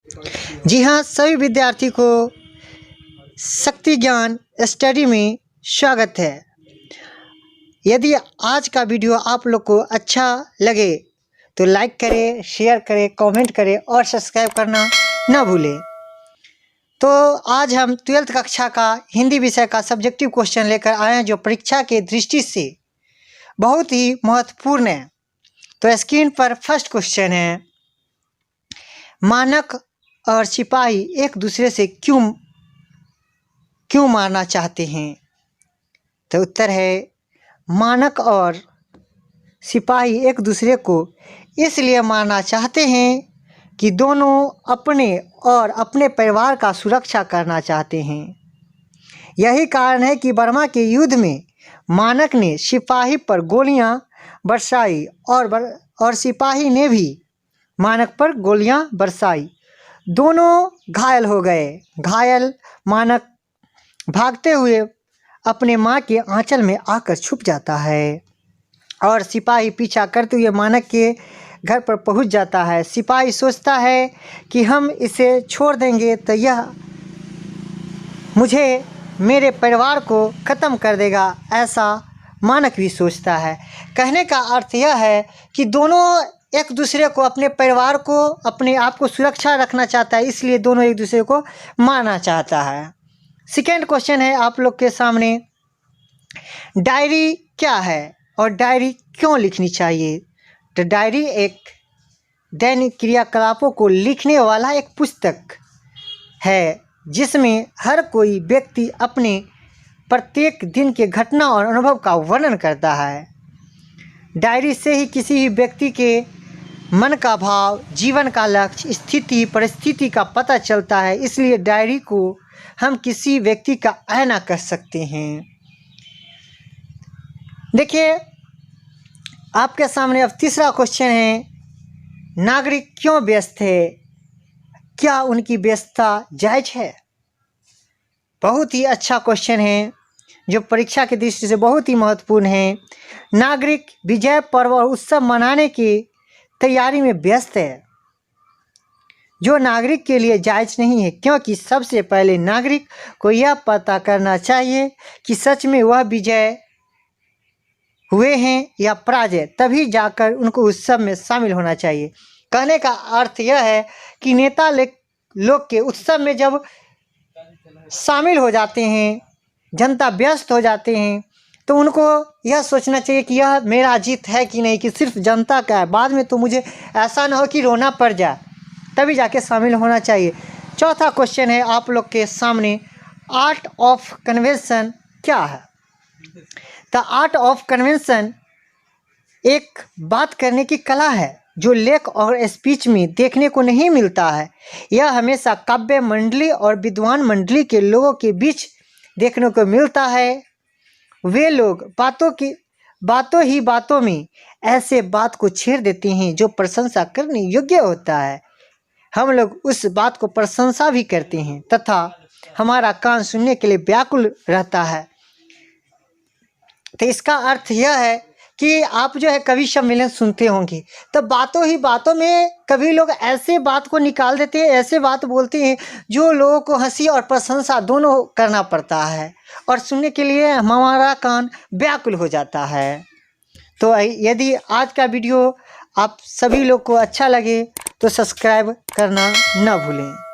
जी हाँ, सभी विद्यार्थी को शक्ति ज्ञान स्टडी में स्वागत है। यदि आज का वीडियो आप लोग को अच्छा लगे तो लाइक करें, शेयर करें, कमेंट करें और सब्सक्राइब करना ना भूलें। तो आज हम 12th कक्षा का हिंदी विषय का सब्जेक्टिव क्वेश्चन लेकर आए हैं, जो परीक्षा के दृष्टि से बहुत ही महत्वपूर्ण है। तो स्क्रीन पर फर्स्ट क्वेश्चन है, मानक और सिपाही एक दूसरे से क्यों मारना चाहते हैं? तो उत्तर है, मानक और सिपाही एक दूसरे को इसलिए मारना चाहते हैं कि दोनों अपने और अपने परिवार का सुरक्षा करना चाहते हैं। यही कारण है कि बर्मा के युद्ध में मानक ने सिपाही पर गोलियां बरसाई और सिपाही ने भी मानक पर गोलियां बरसाई। दोनों घायल हो गए। घायल मानक भागते हुए अपने माँ के आंचल में आकर छुप जाता है और सिपाही पीछा करते हुए मानक के घर पर पहुंच जाता है। सिपाही सोचता है कि हम इसे छोड़ देंगे तो यह मुझे, मेरे परिवार को ख़त्म कर देगा, ऐसा मानक भी सोचता है। कहने का अर्थ यह है कि दोनों एक दूसरे को, अपने परिवार को, अपने आप को सुरक्षा रखना चाहता है, इसलिए दोनों एक दूसरे को मारना चाहता है। सेकेंड क्वेश्चन है आप लोग के सामने, डायरी क्या है और डायरी क्यों लिखनी चाहिए? तो डायरी एक दैनिक क्रियाकलापों को लिखने वाला एक पुस्तक है, जिसमें हर कोई व्यक्ति अपने प्रत्येक दिन के घटना और अनुभव का वर्णन करता है। डायरी से ही किसी भी व्यक्ति के मन का भाव, जीवन का लक्ष्य, स्थिति, परिस्थिति का पता चलता है। इसलिए डायरी को हम किसी व्यक्ति का आईना कह सकते हैं। देखिए, आपके सामने अब तीसरा क्वेश्चन है, नागरिक क्यों व्यस्त है? क्या उनकी व्यस्तता जायज़ है? बहुत ही अच्छा क्वेश्चन है, जो परीक्षा की दृष्टि से बहुत ही महत्वपूर्ण है। नागरिक विजय पर्व और उत्सव मनाने की तैयारी में व्यस्त है, जो नागरिक के लिए जायज़ नहीं है, क्योंकि सबसे पहले नागरिक को यह पता करना चाहिए कि सच में वह विजय हुए हैं या पराजय, तभी जाकर उनको उत्सव में शामिल होना चाहिए। कहने का अर्थ यह है कि नेता लोग के उत्सव में जब शामिल हो जाते हैं, जनता व्यस्त हो जाते हैं, तो उनको यह सोचना चाहिए कि यह मेरा जीत है कि नहीं, कि सिर्फ जनता का है। बाद में तो मुझे ऐसा ना हो कि रोना पड़ जाए, तभी जाके शामिल होना चाहिए। चौथा क्वेश्चन है आप लोग के सामने, आर्ट ऑफ कन्वेंशन क्या है? द आर्ट ऑफ कन्वेंशन एक बात करने की कला है, जो लेख और स्पीच में देखने को नहीं मिलता है। यह हमेशा काव्य मंडली और विद्वान मंडली के लोगों के बीच देखने को मिलता है। वे लोग बातों में ऐसे बात को छेड़ देते हैं जो प्रशंसा करने योग्य होता है। हम लोग उस बात को प्रशंसा भी करते हैं तथा हमारा कान सुनने के लिए व्याकुल रहता है। तो इसका अर्थ यह है कि आप जो है कवि सम्मेलन सुनते होंगे, तो बातों में कभी लोग ऐसे बात को निकाल देते हैं, ऐसे बात बोलते हैं जो लोगों को हंसी और प्रशंसा दोनों करना पड़ता है, और सुनने के लिए हमारा कान व्याकुल हो जाता है। तो यदि आज का वीडियो आप सभी लोग को अच्छा लगे तो सब्सक्राइब करना ना भूलें।